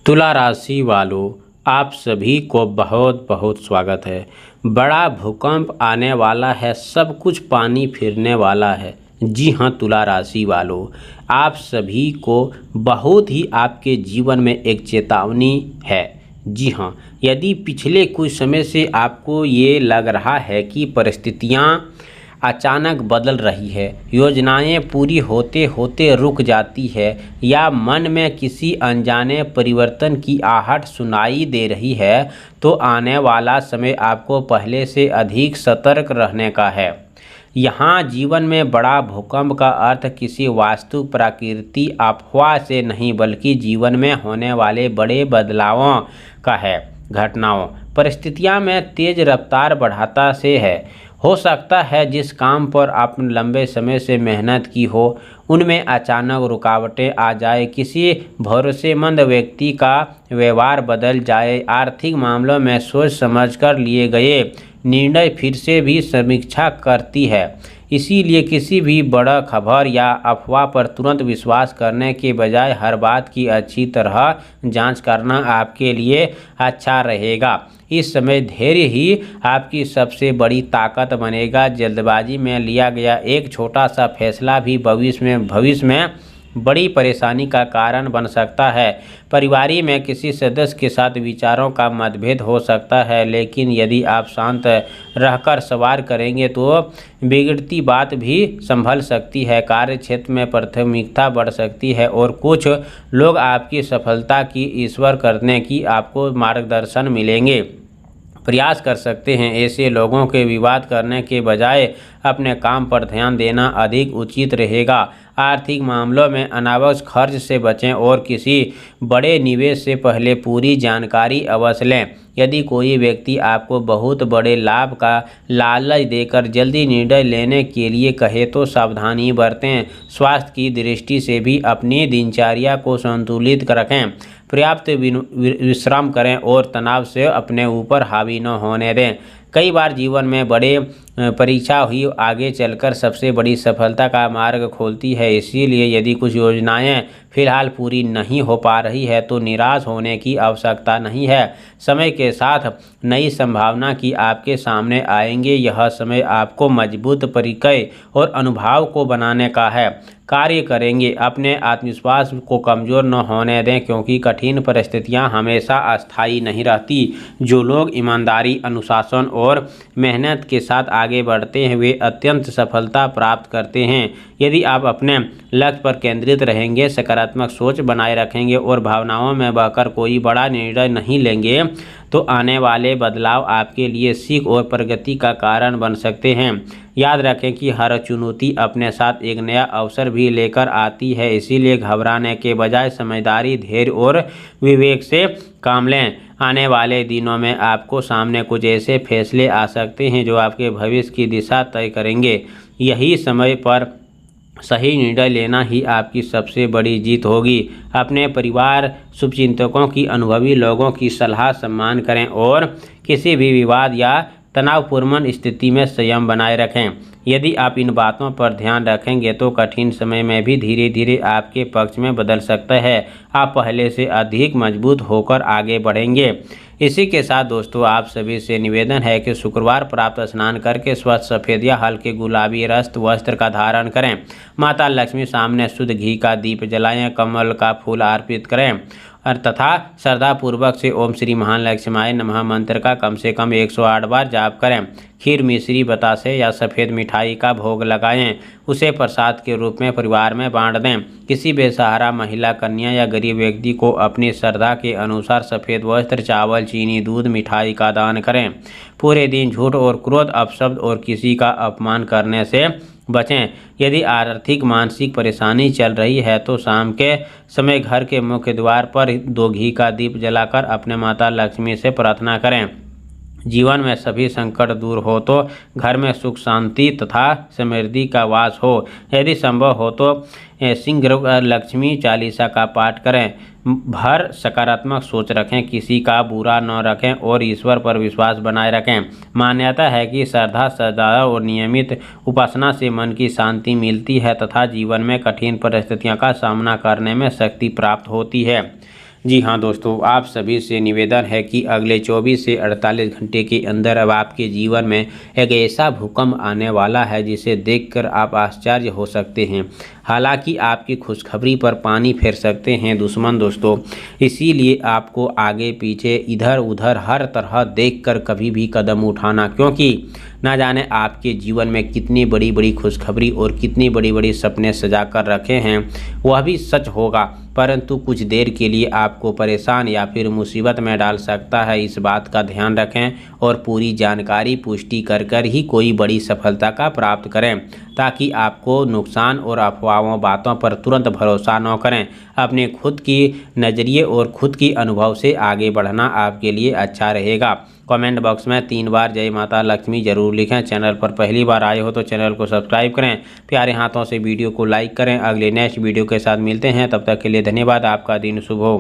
तुला राशि वालों, आप सभी को बहुत बहुत स्वागत है। बड़ा भूकंप आने वाला है, सब कुछ पानी फिरने वाला है। जी हाँ तुला राशि वालों, आप सभी को बहुत ही आपके जीवन में एक चेतावनी है। जी हाँ, यदि पिछले कुछ समय से आपको ये लग रहा है कि परिस्थितियाँ अचानक बदल रही है, योजनाएं पूरी होते होते रुक जाती है या मन में किसी अनजाने परिवर्तन की आहट सुनाई दे रही है, तो आने वाला समय आपको पहले से अधिक सतर्क रहने का है। यहाँ जीवन में बड़ा भूकंप का अर्थ किसी वास्तु प्राकृतिक अफवाह से नहीं, बल्कि जीवन में होने वाले बड़े बदलावों का है। घटनाओं परिस्थितियाँ में तेज रफ्तार बढ़ाता से है। हो सकता है जिस काम पर आपने लंबे समय से मेहनत की हो, उनमें अचानक रुकावटें आ जाए, किसी भरोसेमंद व्यक्ति का व्यवहार बदल जाए, आर्थिक मामलों में सोच समझकर लिए गए निर्णय फिर से भी समीक्षा करती है। इसीलिए किसी भी बड़ा खबर या अफवाह पर तुरंत विश्वास करने के बजाय हर बात की अच्छी तरह जांच करना आपके लिए अच्छा रहेगा। इस समय धैर्य ही आपकी सबसे बड़ी ताकत बनेगा। जल्दबाजी में लिया गया एक छोटा सा फैसला भी भविष्य में बड़ी परेशानी का कारण बन सकता है। परिवार में किसी सदस्य के साथ विचारों का मतभेद हो सकता है, लेकिन यदि आप शांत रहकर सवार करेंगे तो बिगड़ती बात भी संभल सकती है। कार्य क्षेत्र में प्राथमिकता बढ़ सकती है और कुछ लोग आपकी सफलता की ईश्वर करने की आपको मार्गदर्शन मिलेंगे प्रयास कर सकते हैं। ऐसे लोगों के विवाद करने के बजाय अपने काम पर ध्यान देना अधिक उचित रहेगा। आर्थिक मामलों में अनावश्यक खर्च से बचें और किसी बड़े निवेश से पहले पूरी जानकारी अवश्य लें। यदि कोई व्यक्ति आपको बहुत बड़े लाभ का लालच देकर जल्दी निर्णय लेने के लिए कहे तो सावधानी बरतें। स्वास्थ्य की दृष्टि से भी अपनी दिनचर्या को संतुलित रखें, पर्याप्त विश्राम करें और तनाव से अपने ऊपर हावी न होने दें। कई बार जीवन में बड़े परीक्षा ही आगे चलकर सबसे बड़ी सफलता का मार्ग खोलती है। इसीलिए यदि कुछ योजनाएं फिलहाल पूरी नहीं हो पा रही है तो निराश होने की आवश्यकता नहीं है। समय के साथ नई संभावना की आपके सामने आएंगे। यह समय आपको मजबूत परिचय और अनुभव को बनाने का है। कार्य करेंगे, अपने आत्मविश्वास को कमज़ोर न होने दें, क्योंकि कठिन परिस्थितियां हमेशा अस्थायी नहीं रहती। जो लोग ईमानदारी, अनुशासन और मेहनत के साथ आगे बढ़ते हैं वे अत्यंत सफलता प्राप्त करते हैं। यदि आप अपने लक्ष्य पर केंद्रित रहेंगे, सकारात्मक सोच बनाए रखेंगे और भावनाओं में बहकर कोई बड़ा निर्णय नहीं लेंगे, तो आने वाले बदलाव आपके लिए सीख और प्रगति का कारण बन सकते हैं। याद रखें कि हर चुनौती अपने साथ एक नया अवसर भी लेकर आती है। इसीलिए घबराने के बजाय समझदारी, धैर्य और विवेक से काम लें। आने वाले दिनों में आपको सामने कुछ ऐसे फैसले आ सकते हैं जो आपके भविष्य की दिशा तय करेंगे। यही समय पर सही निर्णय लेना ही आपकी सबसे बड़ी जीत होगी। अपने परिवार, शुभचिंतकों की, अनुभवी लोगों की सलाह सम्मान करें और किसी भी विवाद या तनावपूर्ण स्थिति में संयम बनाए रखें। यदि आप इन बातों पर ध्यान रखेंगे तो कठिन समय में भी धीरे धीरे आपके पक्ष में बदल सकता है। आप पहले से अधिक मजबूत होकर आगे बढ़ेंगे। इसी के साथ दोस्तों, आप सभी से निवेदन है कि शुक्रवार प्राप्त स्नान करके स्वच्छ सफ़ेद या हल्के गुलाबी रक्त वस्त्र का धारण करें। माता लक्ष्मी सामने शुद्ध घी का दीप जलाएं, कमल का फूल अर्पित करें और तथा श्रद्धापूर्वक से ओम श्री महालक्ष्मीयाय नमः मंत्र का कम से कम 108 बार जाप करें। खीर, मिश्री, बतासे या सफ़ेद मिठाई का भोग लगाएं। उसे प्रसाद के रूप में परिवार में बांट दें। किसी बेसहारा महिला, कन्या या गरीब व्यक्ति को अपनी श्रद्धा के अनुसार सफ़ेद वस्त्र, चावल, चीनी, दूध, मिठाई का दान करें। पूरे दिन झूठ और क्रोध, अपशब्द और किसी का अपमान करने से बचें। यदि आर्थिक मानसिक परेशानी चल रही है तो शाम के समय घर के मुख्य द्वार पर 2 घी का दीप जलाकर अपने माता लक्ष्मी से प्रार्थना करें। जीवन में सभी संकट दूर हो तो घर में सुख, शांति तथा समृद्धि का वास हो। यदि संभव हो तो शीघ्र लक्ष्मी चालीसा का पाठ करें। भर सकारात्मक सोच रखें, किसी का बुरा न रखें और ईश्वर पर विश्वास बनाए रखें। मान्यता है कि श्रद्धा, सद्भाव और नियमित उपासना से मन की शांति मिलती है तथा जीवन में कठिन परिस्थितियों का सामना करने में शक्ति प्राप्त होती है। जी हाँ दोस्तों, आप सभी से निवेदन है कि अगले 24 से 48 घंटे के अंदर अब आपके जीवन में एक ऐसा भूकंप आने वाला है जिसे देखकर आप आश्चर्य हो सकते हैं। हालांकि आपकी खुशखबरी पर पानी फेर सकते हैं दुश्मन दोस्तों, इसीलिए आपको आगे पीछे इधर उधर हर तरह देखकर कभी भी कदम उठाना, क्योंकि ना जाने आपके जीवन में कितनी बड़ी बड़ी खुशखबरी और कितनी बड़ी बड़ी सपने सजा कर रखे हैं वह भी सच होगा, परंतु कुछ देर के लिए आपको परेशान या फिर मुसीबत में डाल सकता है। इस बात का ध्यान रखें और पूरी जानकारी पुष्टि कर ही कोई बड़ी सफलता का प्राप्त करें, ताकि आपको नुकसान और अफवाहों बातों पर तुरंत भरोसा न करें। अपने खुद की नज़रिए और खुद की अनुभव से आगे बढ़ना आपके लिए अच्छा रहेगा। कमेंट बॉक्स में 3 बार जय माता लक्ष्मी जरूर लिखें। चैनल पर पहली बार आए हो तो चैनल को सब्सक्राइब करें। प्यारे हाथों से वीडियो को लाइक करें। अगले नेक्स्ट वीडियो के साथ मिलते हैं, तब तक के लिए धन्यवाद। आपका दिन शुभ हो।